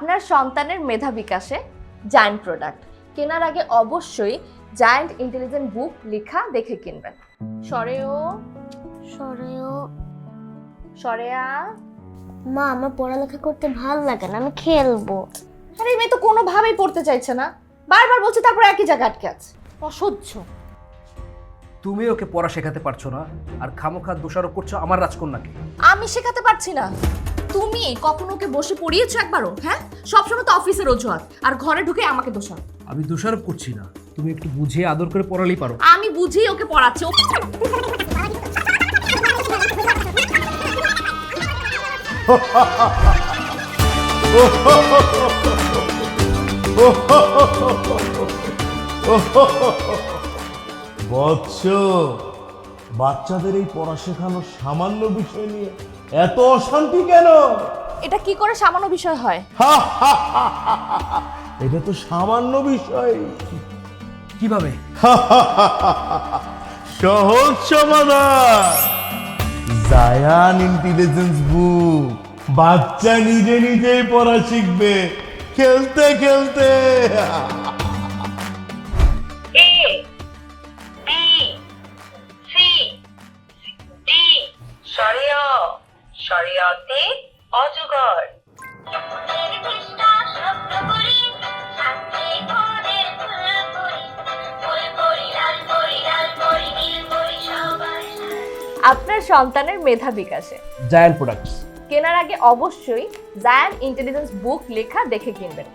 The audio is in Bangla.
আপনার সন্তানের মেধা বিকাশে জায়ান্ট প্রোডাক্ট কেনার আগে অবশ্যই জায়ান্ট ইন্টেলিজেন্ট বুক লেখা দেখে কিনবেন। সরেও সরেও সরেয়া। মা, আমার পড়ালেখা করতে ভালো লাগে না, আমি খেলবো। আরে এই মেয়ে তো কোনোভাবেই পড়তে চাইছে না, বারবার বলছে, তারপর একই জায়গায় আটকে আছে। অসহ্য। তুমি ওকে পড়া শেখাতে পারছো না আর খামোখা দোষারোপ করছো আমার রাজকন্যাকে। আমি শেখাতে পারছি না, তুমি কখনো ওকে বসে পড়িয়েছো একবারও? হ্যাঁ, সবসময় তো অফিসের অজুহাত আর ঘরে ঢুকে আমাকে দোষারোপ। আমি দোষারোপ করছি না, তুমি একটু বুঝিয়ে আদর করে পড়ালেই পারো। আমি বুঝি ওকে পড়াচ্ছি। বৎস, বাচ্চাদের এই পড়া শেখানোর সামান্য বিষয় নিয়ে এত অশান্তি কেন? এটা কি করে সামান্য বিষয় হয়? এটা তো সামান্য বিষয়। কিভাবে? সহজ সমাধান, জায়ান ইন্টেলিজেন্স বুক। বাচ্চা নিজে নিজেই পড়া শিখবে খেলতে খেলতে। A B C D Shariyate অজগর। আপনার সন্তানের মেধা বিকাশে জায়ান্ট প্রোডাক্টস কেনার আগে অবশ্যই জায়ান্ট ইন্টেলিজেন্স বুক লেখা দেখে কিনবেন।